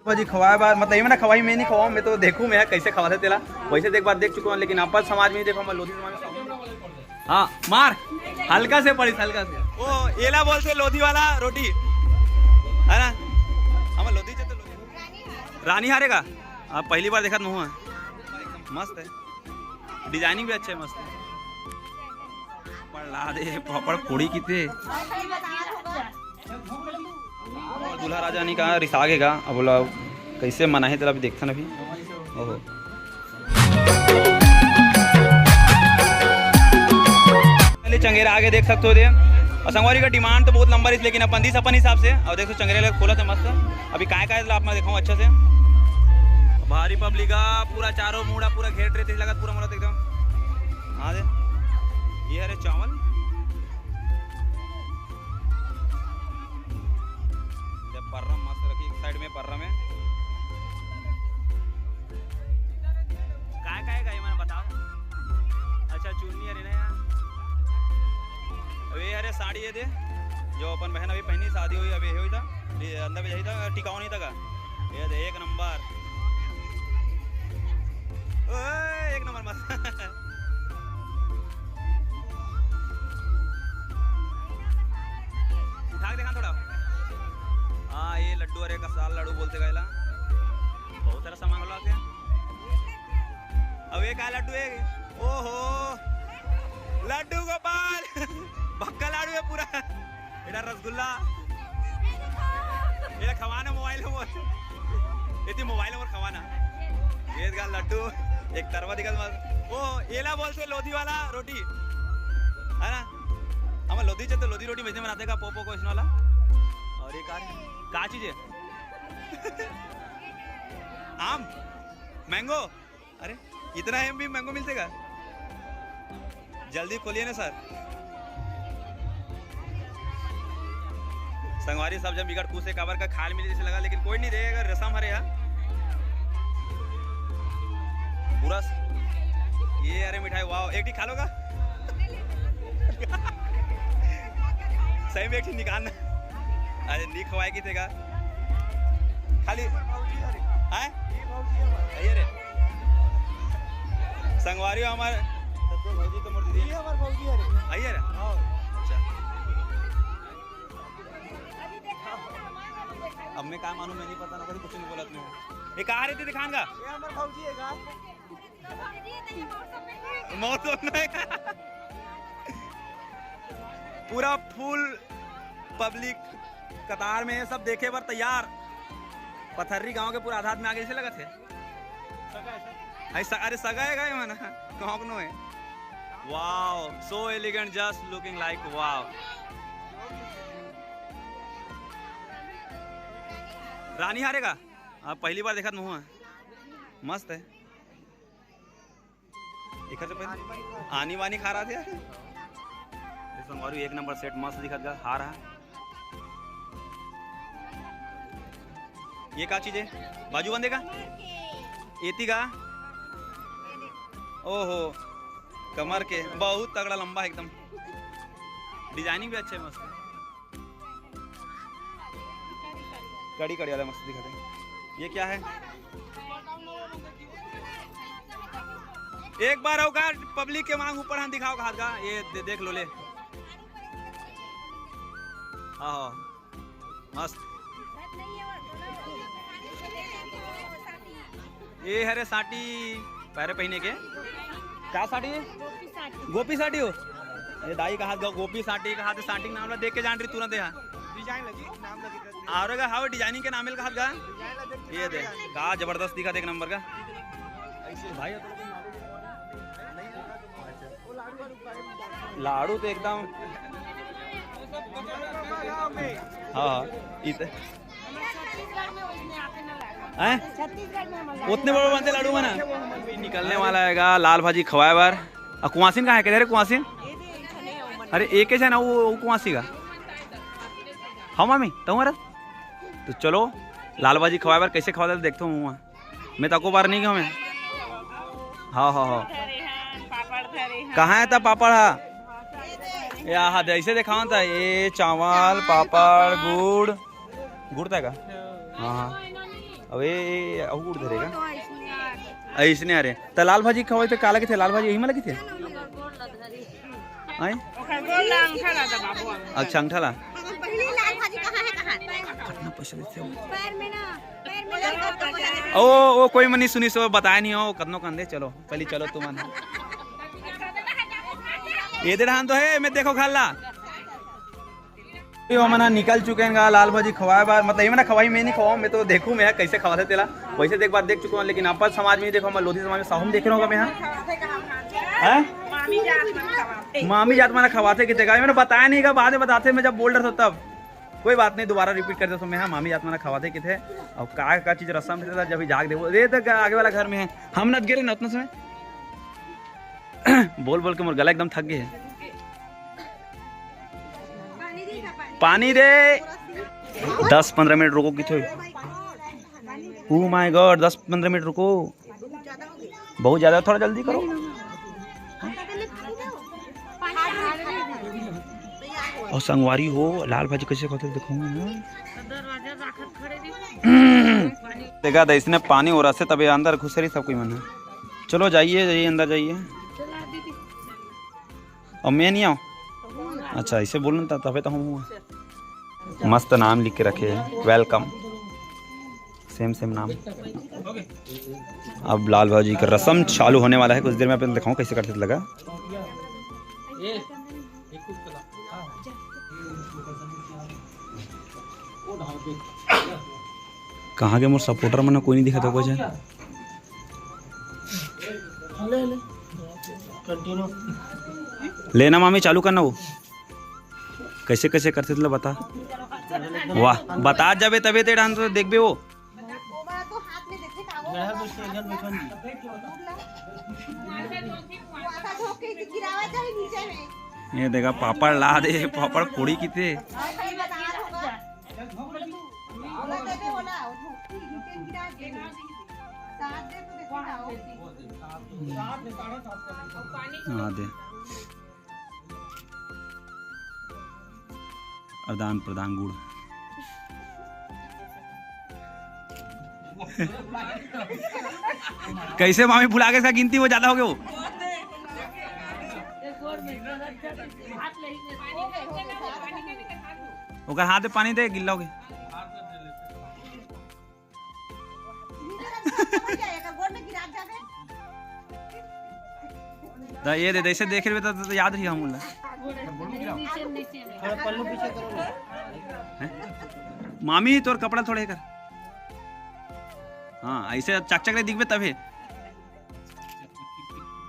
भाजी खवाए बार मतलब ये मैंने खवाई मैं नहीं खवाऊँ, मैं तो देखूँ मैं कैसे खवाते तेला। वैसे तो एक बार देख चुका हूँ, लेकिन आपस समाज में देखो मैं लोधी समाज में। हाँ मार हल्का से पड़ी हल्का से वो एला बोलते लोधी वाला रोटी है ना। हम लोधी से तो रानी हारे का आप पहली बार देखा मुँह मस्त है, डिजाइनिंग भी अच्छे है मस्त है। ला दे पापड़ पूड़ी कितने दूल्हा राजा नहीं कहा रिसागेगा। अब बोला कैसे मना है तेरा अभी देखता ना भी। ओहो चंगेरा आगे देख सकते हो दे। और संगवारी का डिमांड तो बहुत लंबा है, लेकिन अपन दिस अपन हिसाब से और देखो चंगेरा खोला था मस्त। अभी काय आप मैं दिखाऊँ अच्छे से। भारी पब्लिक पूरा चारों मुड़ा पूरा घेर रहे लगा पूरा मुड़ा एकदम। हाँ दे ये अरे चावल पर्रा मस्त रखी साइड में पर्रा में काय काय मैंने बताओ। अच्छा चुन्नी अरे ना अभी अरे साड़ी है दे जो अपन बहन अभी पहनी शादी हुई अभी हुई था अंदर में यही था टिकाऊ नहीं था का ये दे एक नंबर एक नंबर मस्त। उठा देखा थोड़ा। हाँ ये लड्डू अरे कसाल लड्डू बोलते गए बहुत सारा सामान होला के। अब ये क्या लड्डू है? ओहो लड्डू गोपाल भक्का लाडू है पूरा। इधर रसगुल्ला ये खवाना मोबाइल ये मोबाइल में खवाना ये का लड्डू एक तरवा दिखा वो एला बोलते लोधी वाला रोटी है ना। हम लोधी तो लोधी रोटी वैसे बनाते का पोपो को इसने वाला। और ये क्या चीज है? आम मैंगो अरे इतना एम भी मैंगो मिलते का जल्दी खोलिए ना सर। संगवारी सब जब बिगड़ कूसे काबर का खाल मिले जैसे लगा, लेकिन कोई नहीं रहेगा रसम हरे यहाँ पूरा ये। अरे मिठाई वाह एक खा लोगा सही में एक निकालना। अरे नहीं खवाए की थे का खाली अरे संगवारी हमारे भौजी तो मोर दीदी हमारे भौजी अरे अरे अच्छा। अब मैं क्या मानूं मैं नहीं पता ना कभी कुछ नहीं बोला तुमने। ये कहाँ रहती दिखान का ये हमारे भौजी है का मौत है पूरा फुल पब्लिक कतार में सब देखे पर तैयार। पथर्री गांव के पूरा आधार में आगे से लगा थे अरे सगा है गाय मना कहाँ है। Wow so elegant just looking like wow. रानी हारे का आप पहली बार देखा मुँह मस्त है। एक आनी वानी खा रहा थे संगवारी एक नंबर सेट मस्त दिखा था हार है। ये क्या चीज है बाजू बंदे का एती का ओहो कमर के बहुत तगड़ा लंबा एकदम डिजाइनिंग भी अच्छे मस्त कड़ी कड़ी वाला मस्त दिखाते हैं। ये क्या है? एक बार होगा पब्लिक के मांग ऊपर हम दिखाओ हाथ का ये देख लो ले। हाँ मस्त ये हरे साटी पैरे पहने के क्या साटी है? गोपी साटी हो ये दाई का हाथ गोपी साटी का हाथ साटी नाम देख के जान रही तुरंत यहाँ डिजाइन लगी नाम लगी और हाउ डिजाइनिंग के नाम का हाथ गा ये देख का जबरदस्त दिखा एक नंबर का भाई। लाडू तो एकदम हाँ उतने बड़े बनते लाडू बना निकलने वाला है लाल भाजी खवाए बार। और कुआसीन कहाँ है कह रहे कुआसीन? अरे एक है ना वो कुआसी का हाँ मामी तुम्हारा तो चलो लाल भाजी खवाए बार कैसे खवा देखता हूँ मैं तको बार नहीं गया मैं। हाँ हाँ हाँ कहाँ है था पापड़? हाँ हाँ ऐसे दिखाओ था ये चावल पापड़ गुड़ गुड़ था का हाँ हाँ अबे अहूर धरेगा ऐसने अरे त लाल भाजी खवाई थे काला के थे लाल भाजी यही मला के थे आए अच्छा अंगठाला पहली लाल भाजी कहाँ है कितना पैसा देते हो पैर में ना पैर में लगा ओ कोई मनी सुनी सो बताया नहीं हो कदनो कंदे चलो पहले चलो तुम ये दे तो है मैं देखो खाला यो मना निकल चुके हैं लाल भाजी खवाए बार मतलब ये मैंने खवाई मैं नहीं खवाऊं मैं तो देखूं मैं कैसे खवाते तेला वैसे देख बार देख चुका हूं लेकिन आपस समाज में देखो मैं लोधी समाज में साहू देख रहा होगा मैं हां मामी जात माना खवाते कितने का मैंने बताया नहीं का बाद में बताते मैं जब बोल रहा था तब कोई बात नहीं दोबारा रिपीट कर दे तो मैं हाँ मामी जात माना खवाते कितने और का चीज रसम था जब जाग दे ये तो आगे वाला घर में है हम नच गिरे न उतना समय बोल बोल के मोर गला एकदम थक गए है पानी दे 10-15 मिनट रुको किथे ओ माय गॉड 10-15 मिनट रुको बहुत ज्यादा थोड़ा जल्दी करो और संगवारी हो लाल भाजी कैसे खाते देखो देखा था इसने पानी हो रहा से तभी अंदर घुस रही सब कोई मन चलो जाइए अंदर जाइए और मैं नहीं आऊँ अच्छा इसे बोलना था तभी तो हम मस्त नाम लिख के रखे वेलकम सेम नाम अब लाल भाजी का रसम चालू होने वाला है कुछ देर में अपन दिखाऊं कैसे करते लगा कहाँ के मोर सपोर्टर मैंने कोई नहीं दिखा था कुछ लेना मामी चालू करना वो कैसे कैसे करते थे बता वाह बता जाबे तबे ते डांस तो देखबे वो ये देखा पापड़ ला दे पापड़ कोड़ी की थे दे आदान प्रदान गुड़ कैसे मामी भुला के इसका गिनती वो ज्यादा हो गया वो हाथ में पानी दे गिल्ला हो गया ये दे ऐसे देख रहे तो याद रही हम मामी तोर कपड़ा थोड़े कर हाँ ऐसे चक चक दिख में तबे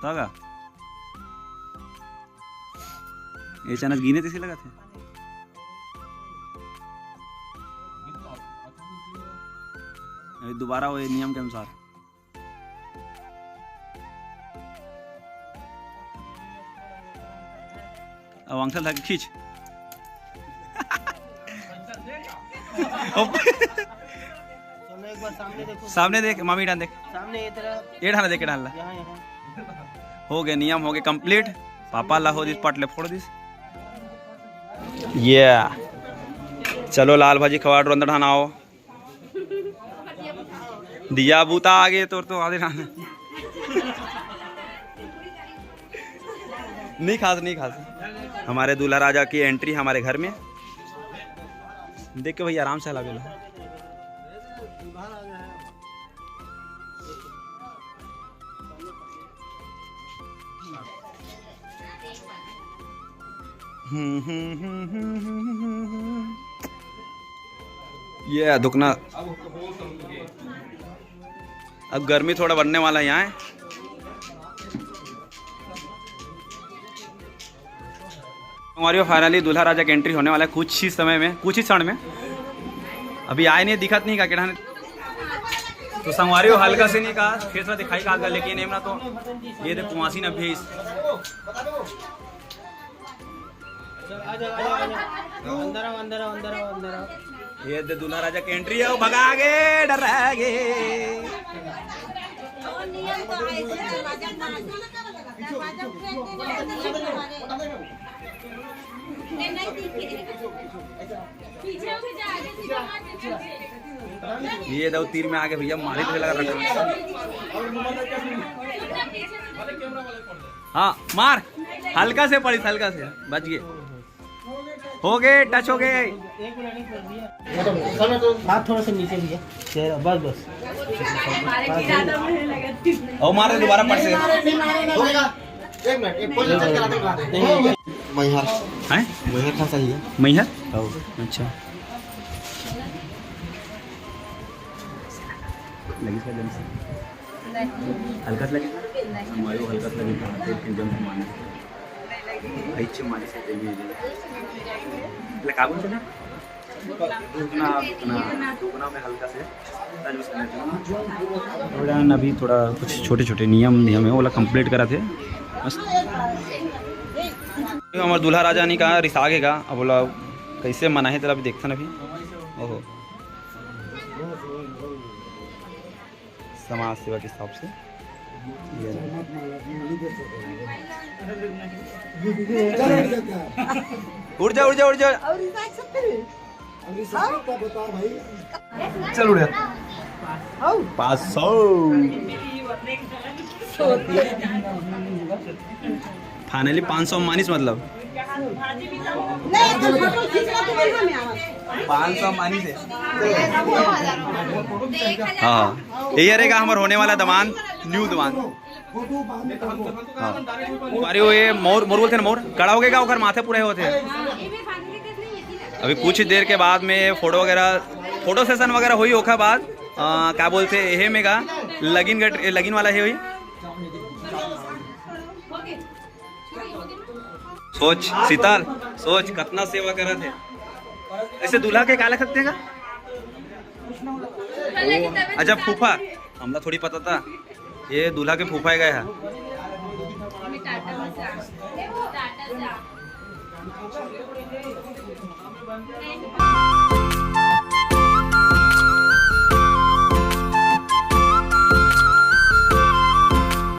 तगा ये चनस गिने तैसे लगा थे दोबारा वो नियम के अनुसार अब अंकल था खींच सामने देख मामी डाल देख सामने ये डाला देख डालना हो गया नियम हो गया कंप्लीट पापा ला हो दिस पटले फोड़ दिस ये चलो लाल भाजी खवा अंदर ढाना आओ दिया बूता आगे तो आधे ढाना नहीं खास हमारे दूल्हा राजा की एंट्री हमारे घर में देख के भैया आराम से हला बेला ये दुखना अब गर्मी थोड़ा बढ़ने वाला है यहाँ हमारी फाइनली दूल्हा राजा की एंट्री होने वाला है कुछ ही समय में कुछ ही क्षण में अभी आए नहीं दिखत नहीं का केड़ा तो संगवारी हल्का से नहीं कहा फिर थोड़ा दिखाई का लेकिन ना तो ये देख कुआसी न भेज ये दे दूल्हा राजा की एंट्री है वो भगागे डरागे पीछे ये दो तीर में आगे भैया मारे तो लगा रखा। हाँ मार, हल्का से पड़ी, हल्का से बच गए। हो गए, टच हो गए। हाथ थोड़ा सा नीचे भैया, चेहरा बस बस। और मारे दोबारा पड़ से। एक मिनट, एक पोजीशन चेक कराते हैं। मैहर हैं? मैहर था सही है। मैहर? अच्छा। लगी से जम से। हल्का से लगी। हमारे को हल्का से लगी। फिर जम से मारने। अच्छे मारने से चाहिए। ले काबू से ना? दुगना में हल्का से। थोड़ा अभी थोड़ा कुछ छोटे-छोटे नियम है वो वाला कंप्लीट करा थे। हमारे दूल्हा राजा ने कहा रिसागे का, अब बोला कैसे मना है तेरा अभी देखता ना भी। ओहो, समाज सेवा के हिसाब से उड़ जा उड़ जा उड़ जा। चल उड़ 500 फाइनली 500 मानिस मतलब 500 मानिस है। हाँ ये रहेगा हमारा होने वाला दमान, न्यू दमान। हाँ अरे वो ये मोर बोलते हैं, मोर कड़ा हो गया ओकर माथे पूरे होते हैं। अभी कुछ देर के बाद में फोटो वगैरह, फोटो सेशन वगैरह हुई ओखा बाद क्या बोलते ये में का लगिन वाला है हुई। सोच शीतल, सोच कितना सेवा करे थे। ऐसे दूल्हा के क्या लग सकते हैं? अच्छा फूफा, हमला थोड़ी पता था ये दूल्हा के फूफा गए हैं।